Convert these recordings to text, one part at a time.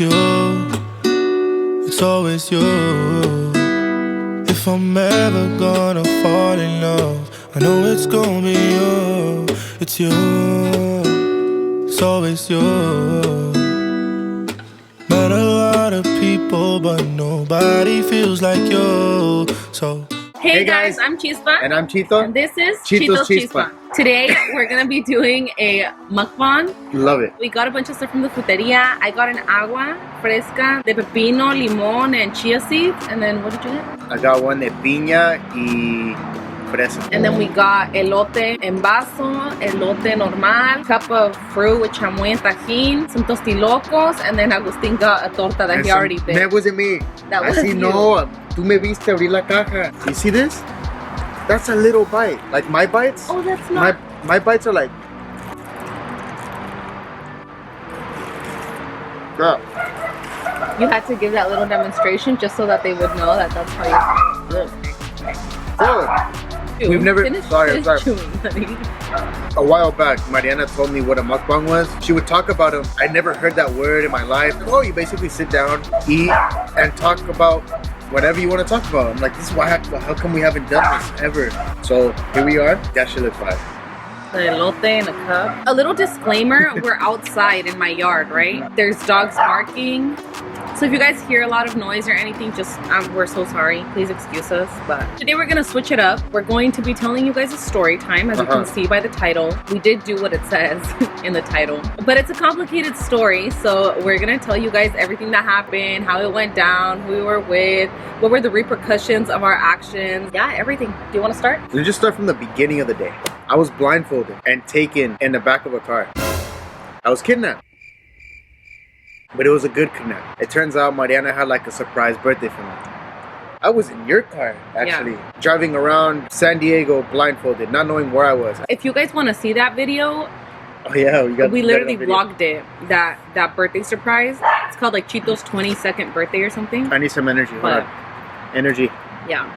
you, it's always you. If I'm ever gonna fall in love, I know it's gonna be you. It's you, it's always you. Met a lot of people, but nobody feels like you. So hey guys, I'm Chispa. And I'm Chito. And this is Chito's Chispa. Today we're gonna be doing a mukbang. Love it. We got a bunch of stuff from the fruteria. I got an agua fresca de pepino, limon, and chia seeds. And then what did you get? I got one de piña y fresa. And then we got elote en vaso, elote normal, cup of fruit with chamoy and tajin, some tostilocos, and then Agustin got a torta that he already did. That wasn't me. That was you. No, tú me viste abrir la caja. You see this? That's a little bite. Like my bites? Oh, that's not. My bites are like. Girl. You had to give that little demonstration just so that they would know that that's how you. Good. We've never. Sorry. Chewing, honey. A while back, Mariana told me what a mukbang was. She would talk about them. I never heard that word in my life. Oh, you basically sit down, eat, and talk about whatever you want to talk about. I'm like, this is why. How come we haven't done this ever? So here we are. That should look fine. The elote in a cup. A little disclaimer: we're outside in my yard, right? There's dogs barking. So if you guys hear a lot of noise or anything, just we're so sorry. Please excuse us. But today we're gonna switch it up. We're going to be telling you guys a story time, as you can see by the title. We did do what it says in the title, but it's a complicated story. So we're gonna tell you guys everything that happened, how it went down, who we were with, what were the repercussions of our actions. Yeah, everything. Do you want to start? Let's just start from the beginning of the day. I was blindfolded and taken in the back of a car. I was kidnapped. But it was a good kidnap. It turns out Mariana had like a surprise birthday for me. I was in your car, actually. Yeah. Driving around San Diego blindfolded, not knowing where I was. If you guys want to see that video, oh yeah, we literally vlogged it, that birthday surprise. It's called like Chito's 22nd birthday or something. I need some energy, hold on. Energy. Yeah.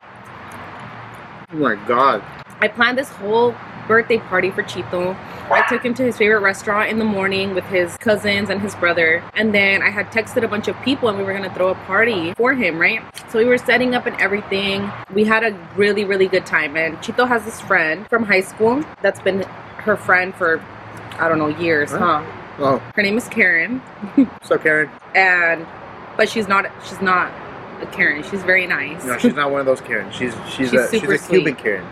Oh my God. I planned this whole birthday party for Chito. I took him to his favorite restaurant in the morning with his cousins and his brother, and then I had texted a bunch of people and we were gonna throw a party for him, right? So we were setting up and everything. We had a really, really good time, and Chito has this friend from high school that's been her friend for, I don't know, years, huh? Oh. Her name is Karen. What's up, Karen? But she's not a Karen. She's very nice. No, she's not one of those Karen. She's a Cuban Karen.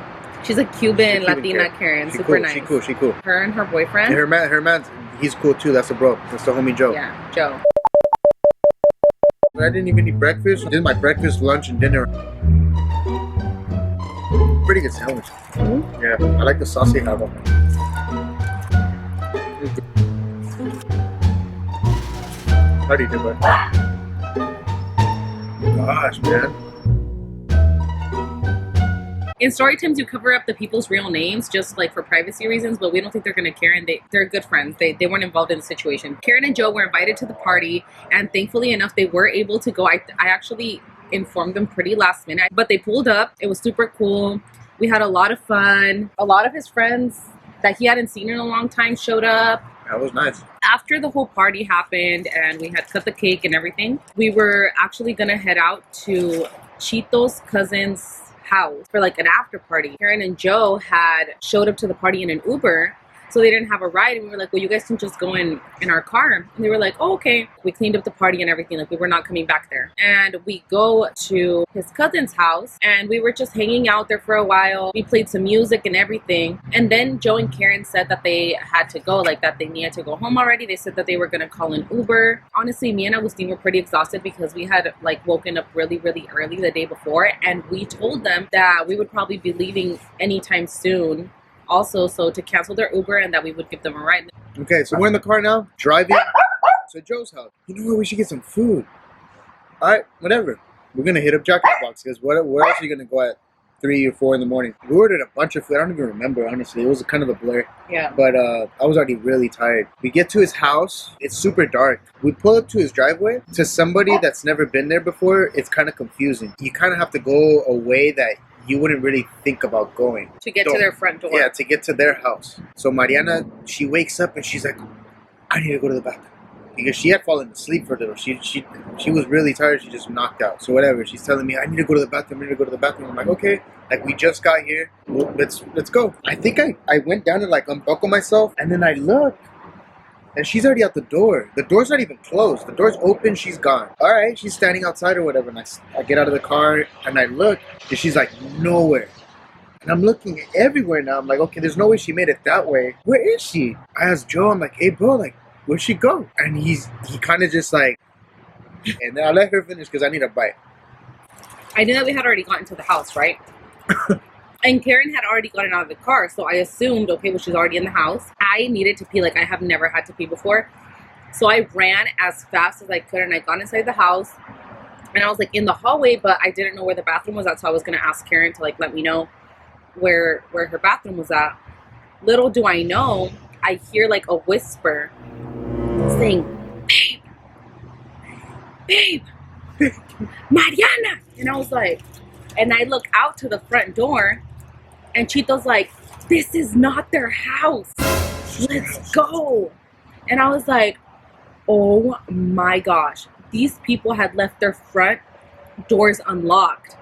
She's a Cuban Latina Karen. She's super cool. nice. She cool. Her and her boyfriend. And her man, he's cool too. That's a bro. That's the homie Joe. Yeah, Joe. I didn't even eat breakfast. I did my breakfast, lunch, and dinner. Pretty good sandwich. Mm-hmm. Yeah, I like the sauce you have on it. How do you do it? Gosh, man. In story times, you cover up the people's real names just like for privacy reasons, but we don't think they're gonna care, and they're good friends. They weren't involved in the situation. Karen and Joe were invited to the party, and thankfully enough, they were able to go. I actually informed them pretty last minute, but they pulled up. It was super cool. We had a lot of fun. A lot of his friends that he hadn't seen in a long time showed up. That was nice. After the whole party happened and we had cut the cake and everything, we were actually gonna head out to Chito's cousin's house for like an after party. Karen and Joe had showed up to the party in an Uber, so they didn't have a ride, and we were like, well, you guys can just go in our car. And they were like, oh, okay. We cleaned up the party and everything, like we were not coming back there. And we go to his cousin's house and we were just hanging out there for a while. We played some music and everything, and then Joe and Karen said that they had to go, like that they needed to go home already. They said that they were gonna call an Uber. Honestly, me and Agustin were pretty exhausted because we had like woken up really, really early the day before, and we told them that we would probably be leaving anytime soon also, so to cancel their Uber and that we would give them a ride. Okay, so we're in the car now, driving to Joe's house. You know what? We should get some food. All right, whatever. We're gonna hit up Jack in the Box because where else are you gonna go at 3 or 4 in the morning? We ordered a bunch of food. I don't even remember, honestly. It was kind of a blur. Yeah. But I was already really tired. We get to his house. It's super dark. We pull up to his driveway. To somebody that's never been there before, it's kind of confusing. You kind of have to go a way that you wouldn't really think about going. To get to their front door. Yeah, to get to their house. So Mariana, she wakes up and she's like, I need to go to the bathroom. because she had fallen asleep for a little. She was really tired. She just knocked out. So whatever. She's telling me, I need to go to the bathroom. I need to go to the bathroom. I'm like, okay. Like, we just got here. Well, let's go. I think I went down to like unbuckle myself, and then I look, and she's already out the door. The door's not even closed. The door's open. She's gone. All right. She's standing outside or whatever. And I get out of the car and I look, and she's like nowhere. And I'm looking everywhere now. I'm like, okay, there's no way she made it that way. Where is she? I asked Joe. I'm like, hey, bro, like, where'd she go? And he kind of just like, and then I let her finish because I need a bite. I knew that we had already gotten to the house, right? And Karen had already gotten out of the car, so I assumed, okay, well, she's already in the house. I needed to pee like I have never had to pee before. So I ran as fast as I could, and I got inside the house. And I was, like, in the hallway, but I didn't know where the bathroom was at, so I was going to ask Karen to, like, let me know where her bathroom was at. Little do I know, I hear, like, a whisper saying, babe, Mariana. And I was like, and I look out to the front door, and Chito's like, this is not their house. Let's go. And I was like, oh my gosh. These people had left their front doors unlocked.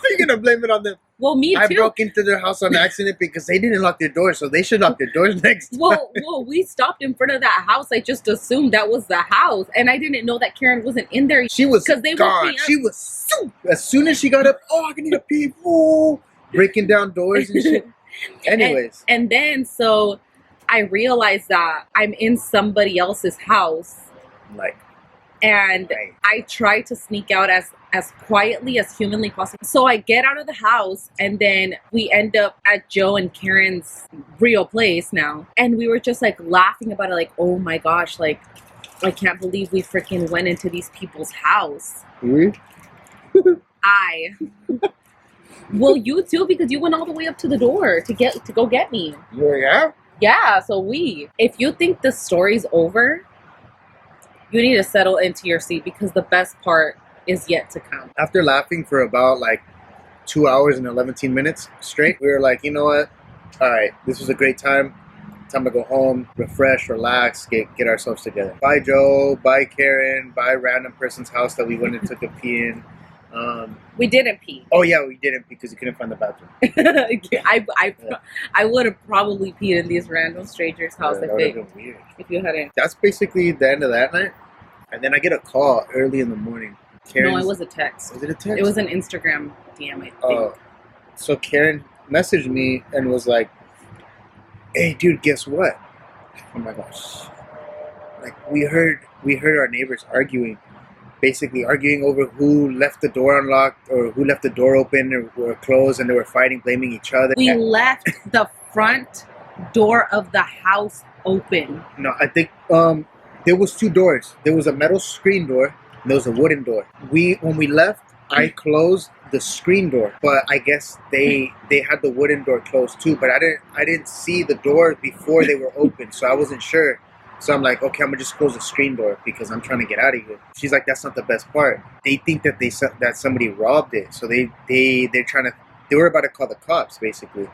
You're going to blame it on them. Well, me too. I broke into their house on accident because they didn't lock their doors, so they should lock their doors next time. Well, we stopped in front of that house. I just assumed that was the house, and I didn't know that Karen wasn't in there. She was gone. She was as soon as she got up. Oh, I need to pee. Oh, breaking down doors and shit. Anyways, and then so I realized that I'm in somebody else's house, like, and right. I try to sneak out as quietly as humanly possible. So I get out of the house, and then we end up at Joe and Karen's real place now. And we were just like laughing about it, like, oh my gosh, like, I can't believe we freaking went into these people's house. Mm-hmm. Well, you too, because you went all the way up to the door to go get me. Yeah? Yeah, so if you think the story's over, you need to settle into your seat, because the best part is yet to come. After laughing for about like 2 hours and 11 minutes straight, we were like, you know what? All right, this was a great time. Time to go home, refresh, relax, get ourselves together. Bye, Joe. Bye, Karen. Bye, random person's house that we went and took a pee in. We didn't pee. Oh yeah, we didn't because you couldn't find the bathroom. I would have probably peed in these random strangers' house if you hadn't. That's basically the end of that night. And then I get a call early in the morning. No, it was a text. Was it a text? It was an Instagram DM, I think. So Karen messaged me and was like, hey dude, guess what? Oh my gosh. Like, we heard our neighbors basically arguing over who left the door unlocked or who left the door open or closed, and they were fighting, blaming each other. We left the front door of the house open. No, I think there was two doors. There was a metal screen door and there was a wooden door. When we left, I closed the screen door, but I guess they had the wooden door closed too, but I didn't see the door before they were open, so I wasn't sure. So I'm like, okay, I'm gonna just close the screen door because I'm trying to get out of here. She's like, that's not the best part. They think that that somebody robbed it, so they were about to call the cops basically.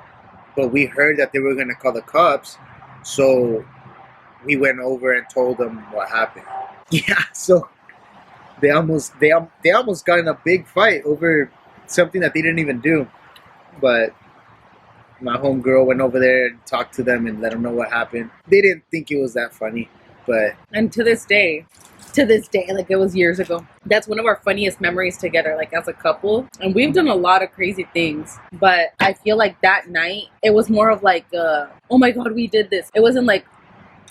But we heard that they were gonna call the cops, so we went over and told them what happened. Yeah, so they almost got in a big fight over something that they didn't even do. But my homegirl went over there and talked to them and let them know what happened. They didn't think it was that funny, but... And to this day, like it was years ago, that's one of our funniest memories together, like as a couple. And we've done a lot of crazy things, but I feel like that night, it was more of like, oh my God, we did this. It wasn't like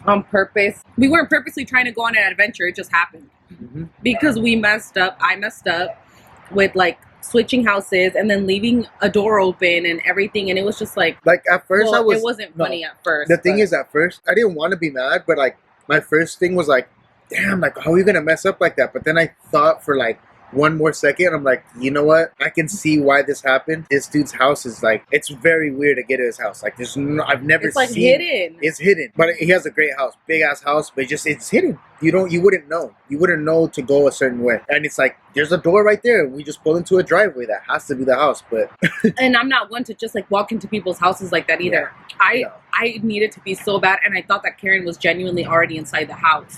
on purpose. We weren't purposely trying to go on an adventure. It just happened. Mm-hmm. Because we messed up. I messed up with like switching houses and then leaving a door open and everything, and it was just like at first it wasn't funny at first. The thing is, at first I didn't want to be mad, but like my first thing was like, damn, like how are you gonna mess up like that? But then I thought for like one more second, I'm like, you know what? I can see why this happened. This dude's house is like, it's very weird to get to his house. Like I've never it's like seen. Hidden. It's hidden, but he has a great house, big ass house, but it's hidden. You wouldn't know to go a certain way. And it's like, there's a door right there. We just pull into a driveway that has to be the house, but. And I'm not one to just like walk into people's houses like that either. Yeah. I needed to be so bad, and I thought that Karen was genuinely already inside the house.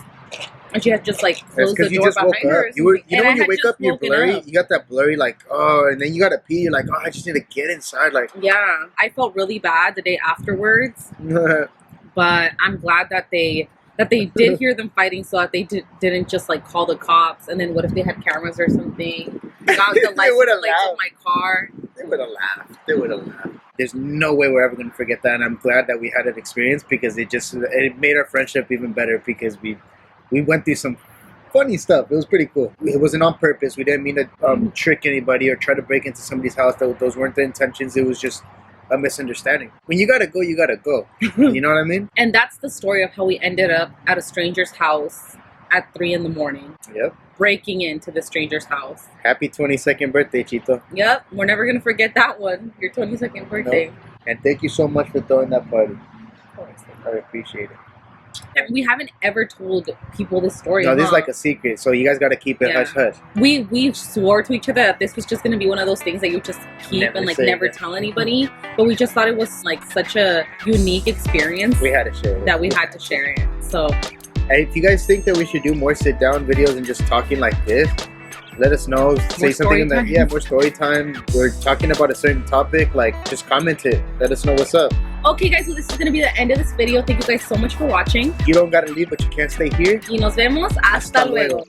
And she had just like That's closed the because you door just woke behind her. up. You know And I when you had wake just up, you're woken blurry. up. You got that blurry, like, oh, and then you gotta pee. You're like, oh, I just need to get inside. Like, Yeah, I felt really bad the day afterwards, but I'm glad that they did hear them fighting, so that they didn't just like call the cops. And then what if they had cameras or something? Got the license plates of my car. They would have laughed. They would have laughed. There's no way we're ever gonna forget that, and I'm glad that we had that experience because it made our friendship even better because we went through some funny stuff. It was pretty cool. It wasn't on purpose. We didn't mean to trick anybody or try to break into somebody's house. Those weren't the intentions. It was just a misunderstanding. When you gotta go, you gotta go. You know what I mean? And that's the story of how we ended up at a stranger's house at 3 a.m. Yep. Breaking into the stranger's house. Happy 22nd birthday, Chito. Yep, we're never gonna forget that one. Your 22nd birthday. No. And thank you so much for throwing that party. Of course. I appreciate it. And we haven't ever told people this story. No, this is like a secret, so you guys gotta keep it hush hush. We swore to each other that this was just gonna be one of those things that you just keep Never and like say never it. tell anybody. But we just thought it was like such a unique experience We had to share it. that we had to share it. So And if you guys think that we should do more sit down videos and just talking like this, let us know. Say something in that. Yeah, more story time. We're talking about a certain topic. Like, just comment it. Let us know what's up. okay, guys, so this is gonna be the end of this video. Thank you guys so much for watching. You don't gotta leave, but you can't stay here. Y nos vemos hasta luego.